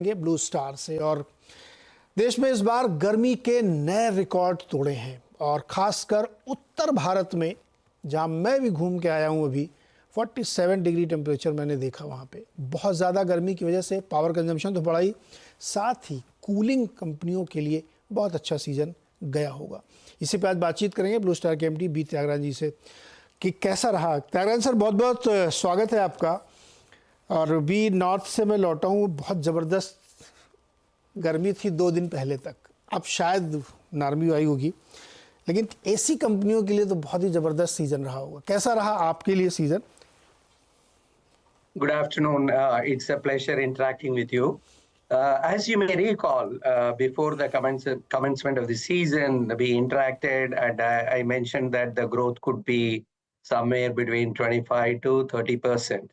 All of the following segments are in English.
Blue star से। और देश में इस बार गर्मी के नए रिकॉर्ड तोड़े हैं और खासकर उत्तर भारत में, जहां मैं भी घूम के आया हूं, अभी 47 डिग्री टेम्परेचर मैंने देखा वहां पे। बहुत ज़्यादा गर्मी की वजह से पावर कंजम्पशन तो बढ़ा ही, साथ ही कूलिंग कंपनियों के लिए बहुत अच्छा सीज़न गया होगा। इसी पे आज बातचीत करेंगे ब्लू स्टार के एमडी बी त्यागराजन जी से कि कैसा रहा। त्यागराजन सर, बहुत बहुत स्वागत है आपका। और भी नॉर्थ से मैं लौटा हूँ, बहुत ज़बरदस्त गर्मी थी 2 दिन पहले तक। अब शायद नरमी आई होगी, लेकिन एसी कंपनियों के लिए तो बहुत ही ज़बरदस्त सीज़न रहा होगा। कैसा रहा आपके लिए season? Good afternoon. It's a pleasure interacting with you. As you may recall, before the commencement of the season, we interacted and I mentioned that the growth could be somewhere between 25 to 30%.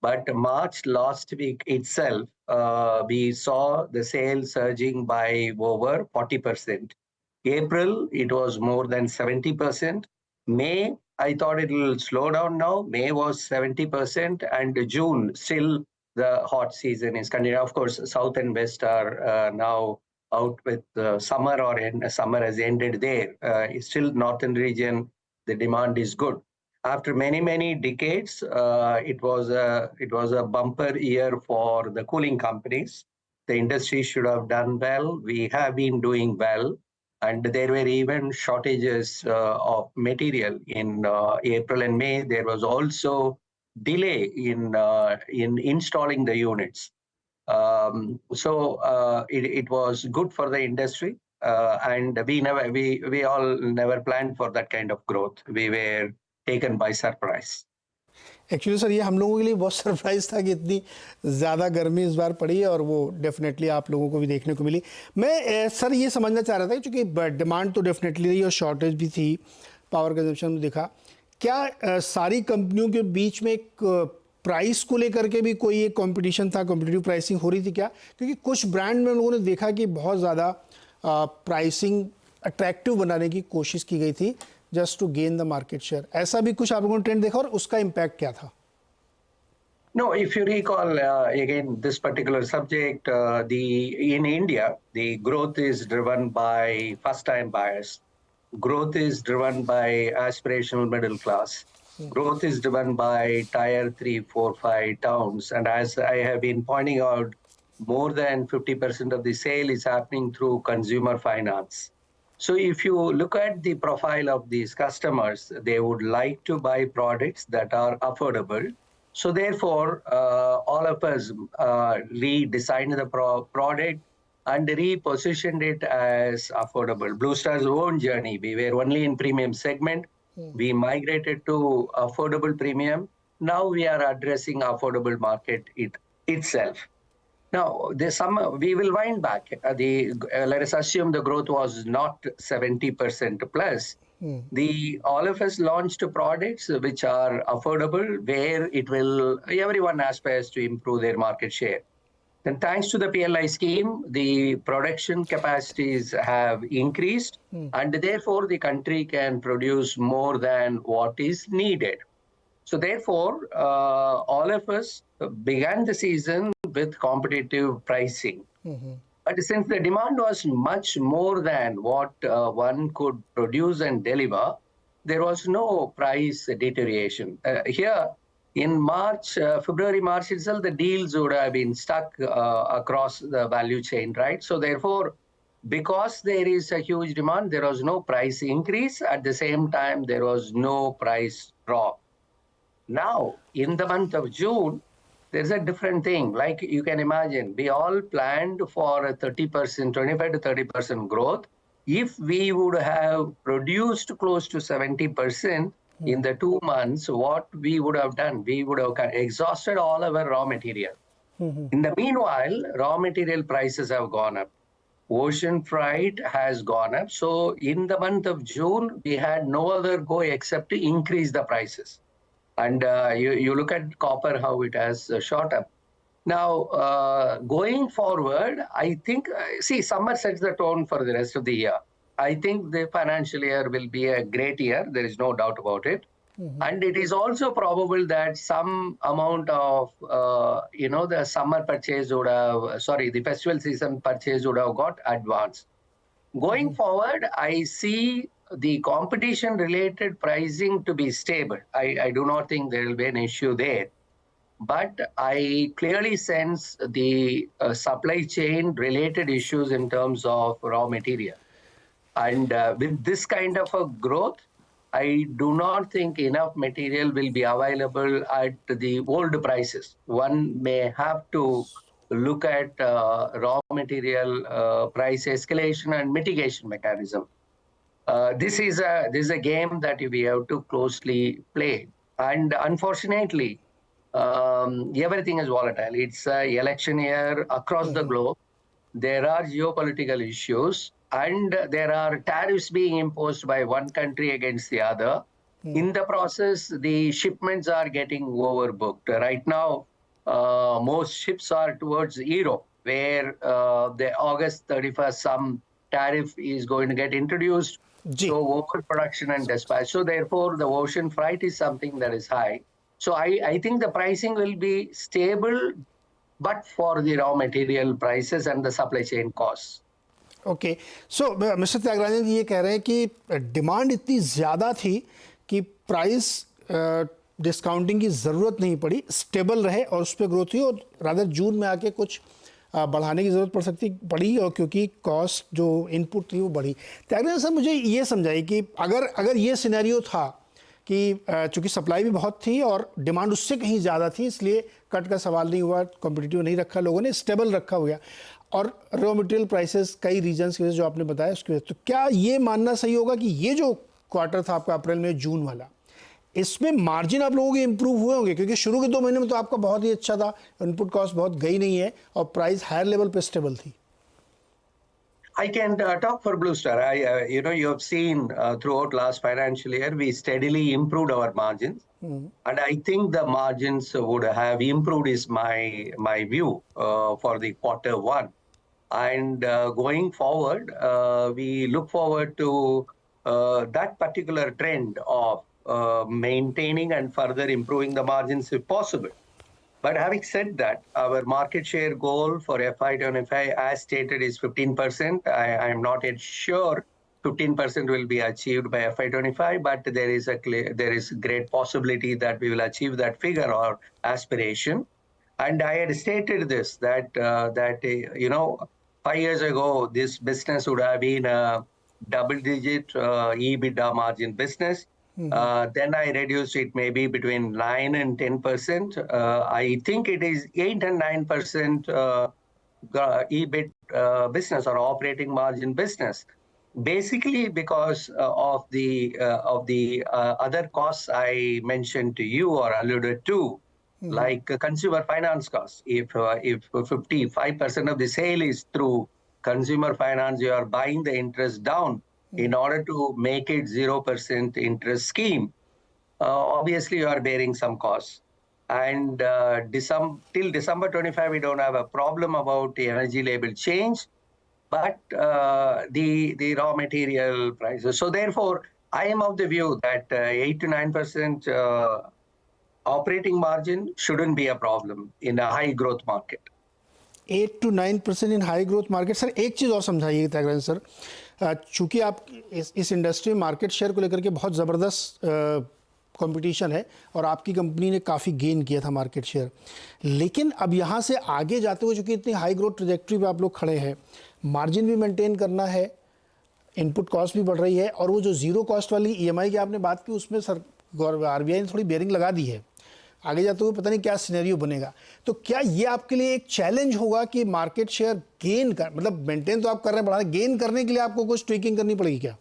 But March last week itself, we saw the sales surging by over 40%. April, it was more than 70%. May, I thought it will slow down now. May was 70%, and June, still the hot season is continuing. Of course, South and West are now out with summer, or summer has ended there. Still Northern region, the demand is good. After many decades, it was a bumper year for the cooling companies. The industry should have done well. We have been doing well. And there were even shortages of material in April and May. There was also delay in installing the units. So it was good for the industry, and we all never planned for that kind of growth. We were taken by surprise. Actually sir, ये हम लोगों के लिए बहुत surprise था कि इतनी ज़्यादा गर्मी इस बार पड़ी है, और वो डेफिनेटली आप लोगों को भी देखने को मिली। मैं सर ये समझना चाह रहा था, क्योंकि डिमांड तो डेफिनेटली रही और शॉर्टेज भी थी, पावर कंजम्पशन में दिखा। क्या सारी कंपनियों के बीच में एक प्राइस को लेकर के भी कोई एक कॉम्पिटिशन था, कॉम्पिटिटिव प्राइसिंग हो रही थी क्या? क्योंकि कुछ ब्रांड में लोगों ने देखा कि बहुत ज़्यादा प्राइसिंग अट्रैक्टिव बनाने की कोशिश की गई थी, just to gain the market share. ऐसा भी कुछ आप लोगों ने ट्रेंड देखा, और उसका इम्पैक्ट क्या था? No, if you recall, again, this particular subject, in India, the growth is driven by first-time buyers. Growth is driven by aspirational middle class. Growth is driven by tier 3, 4, 5 towns. And as I have been pointing out, more than 50% of the sale is happening through consumer finance. So if you look at the profile of these customers, they would like to buy products that are affordable. So therefore, all of us redesigned the product and repositioned it as affordable. Blue Star's own journey, we were only in premium segment. We migrated to affordable premium. Now we are addressing affordable market itself. Now, we will wind back. Let us assume the growth was not 70% plus. All of us launched products which are affordable, where everyone aspires to improve their market share. Then thanks to the PLI scheme, the production capacities have increased, and therefore the country can produce more than what is needed. So therefore, all of us began the season with competitive pricing. But since the demand was much more than what one could produce and deliver, there was no price deterioration. Here, in February, March itself, the deals would have been stuck across the value chain, right? So therefore, because there is a huge demand, there was no price increase. At the same time, there was no price drop. Now, in the month of June, there's a different thing. Like you can imagine, we all planned for a 30%, 25 to 30% growth. If we would have produced close to 70% in the 2 months, what we would have done? We would have exhausted all our raw material. In the meanwhile, raw material prices have gone up. Ocean freight has gone up. So in the month of June, we had no other go except to increase the prices. And you look at copper, how it has shot up. Now, going forward, I think, summer sets the tone for the rest of the year. I think the financial year will be a great year. There is no doubt about it. And it is also probable that some amount of, the summer purchase would have, the festival season purchase would have got advanced. Going forward, I see the competition-related pricing to be stable. I do not think there will be an issue there. But I clearly sense the supply chain-related issues in terms of raw material. And with this kind of a growth, I do not think enough material will be available at the old prices. One may have to look at raw material price escalation and mitigation mechanism. This is a game that we have to closely play. And unfortunately, everything is volatile. It's an election year across the globe. There are geopolitical issues, and there are tariffs being imposed by one country against the other. In the process, the shipments are getting overbooked. Right now, most ships are towards Europe, where the August 31st, some tariff is going to get introduced. So overproduction and dispatch. So therefore, the ocean freight is something that is high. So I think the pricing will be stable, but for the raw material prices and the supply chain costs. Okay so mister Tyagarajan ji ये कह रहे हैं कि demand इतनी ज़्यादा थी कि price discounting की ज़रूरत नहीं पड़ी, स्टेबल रहे और उस पर ग्रोथ हुई, और रादर जून में आके कुछ बढ़ाने की ज़रूरत पड़ी और क्योंकि कॉस्ट जो इनपुट थी वो बढ़ी। त्यागराजन सर मुझे ये समझाइए कि अगर ये सिनेरियो था कि चूँकि सप्लाई भी बहुत थी और डिमांड उससे कहीं ज़्यादा थी, इसलिए कट का सवाल नहीं हुआ, कॉम्पिटिटिव नहीं रखा लोगों ने, स्टेबल रखा हुआ, और रॉ मटेरियल प्राइसेस कई रीजंस की वजह से जो आपने बताया उसकी वजह से, तो क्या ये मानना सही होगा कि ये जो क्वार्टर था आपका अप्रैल में जून वाला, इसमें मार्जिन आप लोगों के इंप्रूव हुए होंगे? क्योंकि शुरू के 2 महीने में तो आपका बहुत ही अच्छा था, इनपुट कॉस्ट बहुत गई नहीं है और प्राइस हायर लेवल पे स्टेबल थी। I can talk for Blue Star. You have seen throughout last financial year, we steadily improved our margins. And I think the margins would have improved is my view for the quarter 1. And going forward, we look forward to that particular trend of maintaining and further improving the margins if possible. But having said that, our market share goal for FY25, as stated, is 15%. I am not yet sure 15% will be achieved by FY25, but there is great possibility that we will achieve that figure or aspiration. And I had stated this, that 5 years ago, this business would have been a double-digit EBITDA margin business. Then I reduced it maybe between 9 and 10%. I think it is 8 and 9% EBIT business or operating margin business. Basically, because of the other costs I mentioned to you or alluded to, like consumer finance costs. If 55% of the sale is through consumer finance, you are buying the interest down. In order to make it 0% interest scheme, obviously you are bearing some costs. And till December 25, we don't have a problem about the energy label change, but the raw material prices. So therefore, I am of the view that 8 to 9% operating margin shouldn't be a problem in a high growth market. 8 to 9% in high growth market. Sir एक चीज़ और समझाइए Tyagarajan sir, चूँकि आप इस industry में market share को लेकर के बहुत ज़बरदस्त कंपटीशन है और आपकी कंपनी ने काफ़ी गेन किया था मार्केट शेयर, लेकिन अब यहाँ से आगे जाते हुए चूँकि इतनी हाई ग्रोथ ट्रैजेक्टरी पे आप लोग खड़े हैं, मार्जिन भी मेंटेन करना है, इनपुट कॉस्ट भी बढ़ रही है, और वो जो ज़ीरो कॉस्ट वाली EMI की आपने बात की उसमें सर RBI ने थोड़ी बेयरिंग लगा दी है, आगे जाते हुए पता नहीं क्या सिनेरियो बनेगा। तो क्या ये आपके लिए एक चैलेंज होगा कि मार्केट शेयर गेन कर, मतलब मेंटेन तो आप कर रहे हैं, बढ़ा गेन करने के लिए आपको कुछ ट्विकिंग करनी पड़ेगी क्या?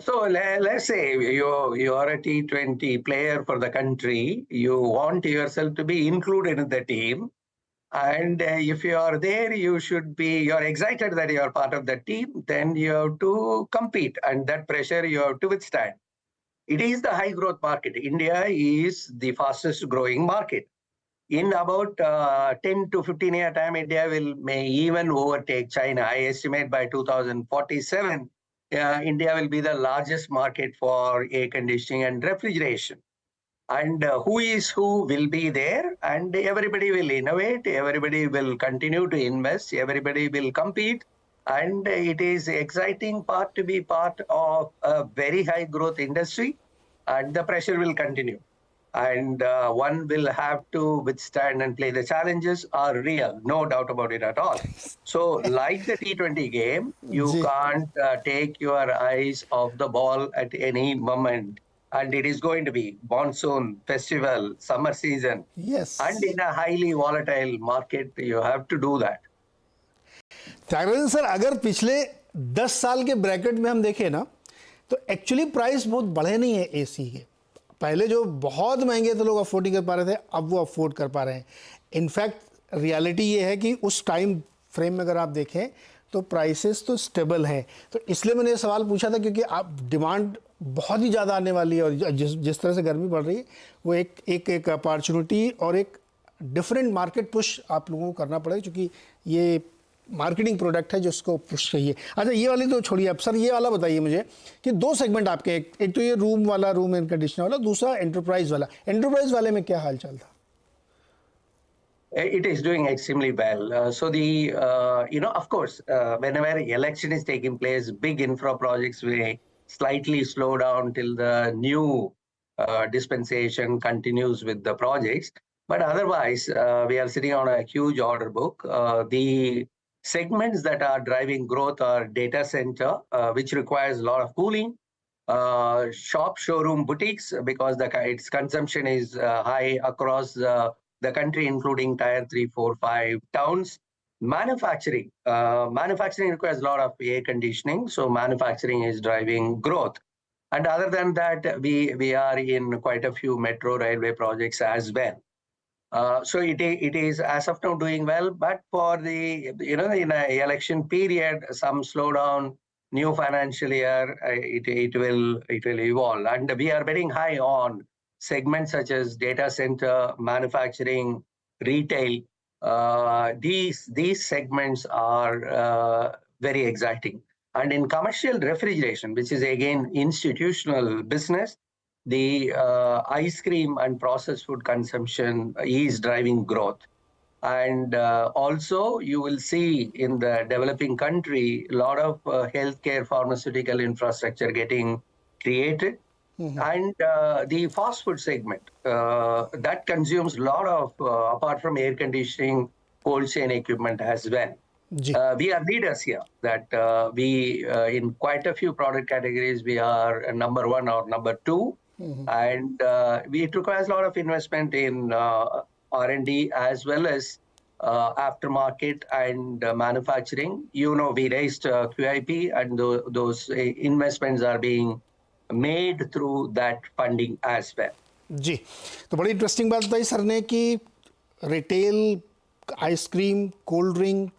So let's say you are a T20 player for the country. You want yourself to be included in the team. And if you are there, you're excited that you are part of the team. Then you have to compete, and that pressure you have to withstand. It is the high growth market. India is the fastest growing market. In about 10 to 15 year time, India may even overtake China. I estimate by 2047, India will be the largest market for air conditioning and refrigeration. And who is who will be there, and everybody will innovate, everybody will continue to invest, everybody will compete, and it is exciting part to be part of a very high growth industry, and the pressure will continue. And one will have to withstand and play. The challenges are real, no doubt about it at all. So like the T20 game, you ji can't take your eyes off the ball at any moment. And it is going to be monsoon, festival, summer season. Yes And in a highly volatile market, you have to do that. Tyagarajan sir, अगर पिछले 10 साल के bracket में हम देखें ना, तो actually price बहुत बढ़े नहीं है एसी के। पहले जो बहुत महंगे थे लोग अफोर्ड नहीं कर पा रहे थे, अब वो अफोर्ड कर पा रहे हैं। इनफैक्ट रियलिटी ये है कि उस टाइम फ्रेम में अगर आप देखें तो प्राइसेस तो स्टेबल हैं। तो इसलिए मैंने ये सवाल पूछा था, क्योंकि आप डिमांड बहुत ही ज़्यादा आने वाली है, और जिस तरह से गर्मी बढ़ रही है, वो एक अपॉर्चुनिटी और एक डिफरेंट मार्केट पुश आप लोगों को करना पड़ेगा, क्योंकि ये मार्केटिंग प्रोडक्ट है जिसको पुश चाहिए। अच्छा, ये वाली तो छोड़िए, अब सर ये वाला बताइए मुझे कि दो सेगमेंट आपके, एक तो ये रूम वाला, रूम एयर कंडीशनर वाला, दूसरा एंटरप्राइज वाला। एंटरप्राइज वाले में क्या हाल चाल था? It is doing extremely well. Of course, whenever election is taking place, big infra projects will slightly slow down till the new dispensation continues with the projects. But otherwise, we are sitting on a huge order book. The segments that are driving growth are data center, which requires a lot of cooling, showroom, boutiques, because its consumption is high across the country, including tier 3, 4, 5 towns. Manufacturing requires a lot of air conditioning, so manufacturing is driving growth. And other than that, we are in quite a few metro railway projects as well. So it is as of now doing well, but for the in an election period, some slowdown, new financial year, it will evolve, and we are betting high on segments such as data center, manufacturing, retail. These segments are very exciting. And in commercial refrigeration, which is again institutional business, the ice cream and processed food consumption is driving growth. And also, you will see in the developing country, a lot of healthcare, pharmaceutical infrastructure getting created. And the fast food segment, that consumes a lot of, apart from air conditioning, cold chain equipment as well. We are leaders here, that we, in quite a few product categories, we are number one or number two. And it requires a lot of investment in R&D as well as aftermarket and manufacturing. We raised QIP, and those investments are being made through that funding as well. जी, तो बड़ी interesting बात बताई sir ने कि retail, ice cream, cold drink,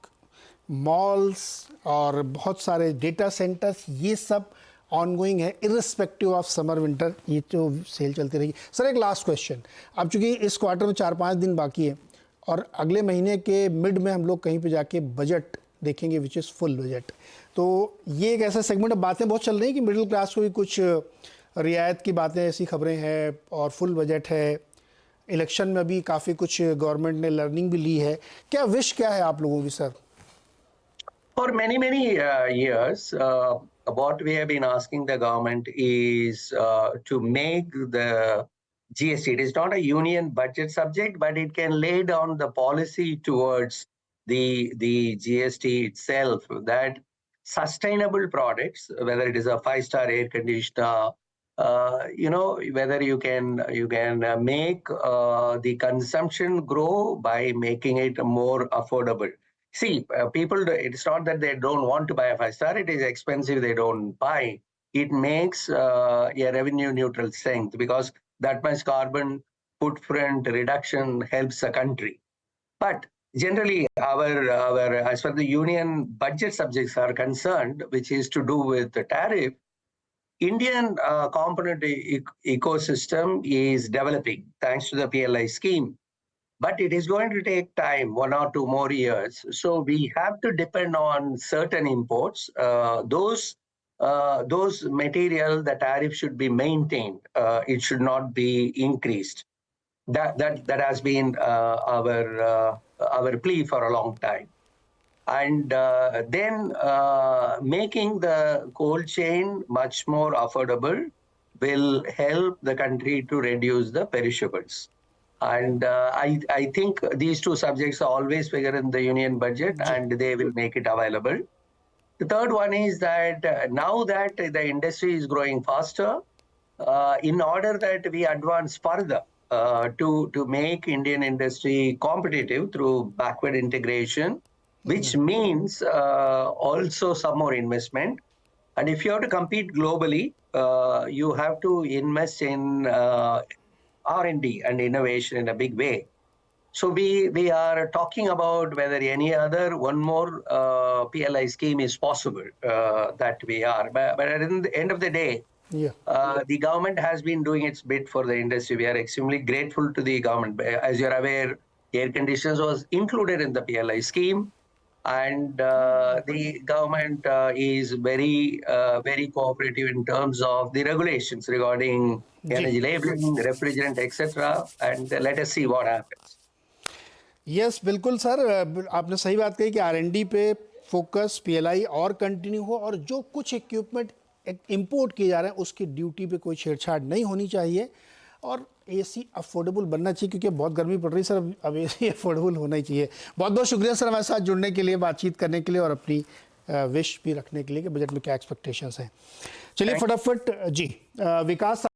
malls और बहुत सारे data centres, ये सब ऑनगोइंग है इररिस्पेक्टिव ऑफ समर विंटर, ये तो सेल चलती रहेगी। सर एक लास्ट क्वेश्चन, अब चूंकि इस क्वार्टर में 4-5 दिन बाकी है और अगले महीने के मिड में हम लोग कहीं पे जाके बजट देखेंगे, विच इज़ फुल बजट, तो ये एक ऐसा सेगमेंट, अब बातें बहुत चल रही हैं कि मिडिल क्लास को भी कुछ रियायत की बातें, ऐसी खबरें हैं, और फुल बजट है, इलेक्शन में भी काफ़ी कुछ गवर्नमेंट ने लर्निंग भी ली है। क्या विश क्या है आप लोगों की sir? For many years, what we have been asking the government is to make the GST. It is not a union budget subject, but it can lay down the policy towards the GST itself, that sustainable products, whether it is a 5-star air conditioner, whether you can make the consumption grow by making it more affordable. See, people, it's not that they don't want to buy a 5-star, it is expensive, they don't buy. It makes a revenue neutral strength, because that much carbon footprint reduction helps the country. But generally, our as far as the union budget subjects are concerned, which is to do with the tariff, Indian component ecosystem is developing thanks to the PLI scheme. But it is going to take time, 1 or 2 more years. So we have to depend on certain imports. Those those material, the tariff should be maintained. It should not be increased. That has been our plea for a long time. And then making the cold chain much more affordable will help the country to reduce the perishables. And I think these two subjects always figure in the union budget, and they will make it available. The third one is that now that the industry is growing faster, in order that we advance further to make Indian industry competitive through backward integration, which means also some more investment. And if you have to compete globally, you have to invest in R&D and innovation in a big way. So we are talking about whether any other one more PLI scheme is possible that we are. But at the end of the day, the government has been doing its bit for the industry. We are extremely grateful to the government. As you're aware, air conditioners was included in the PLI scheme. And the government is very cooperative in terms of the regulations regarding energy labeling, refrigerant, etc. And let us see what happens. Yes बिल्कुल sir, आपने सही बात कही कि आर&डी पे focus PLI और continue हो, और जो कुछ इक्विपमेंट इंपोर्ट किए जा रहे हैं उसकी ड्यूटी पे कोई छेड़छाड़ नहीं होनी चाहिए, और एसी अफोर्डेबल बनना चाहिए क्योंकि बहुत गर्मी पड़ रही है सर, अब एसी अफोर्डेबल होना ही चाहिए। बहुत बहुत शुक्रिया सर हमारे साथ जुड़ने के लिए, बातचीत करने के लिए और अपनी विश भी रखने के लिए कि बजट में क्या एक्सपेक्टेशंस हैं। चलिए फटाफट जी विकास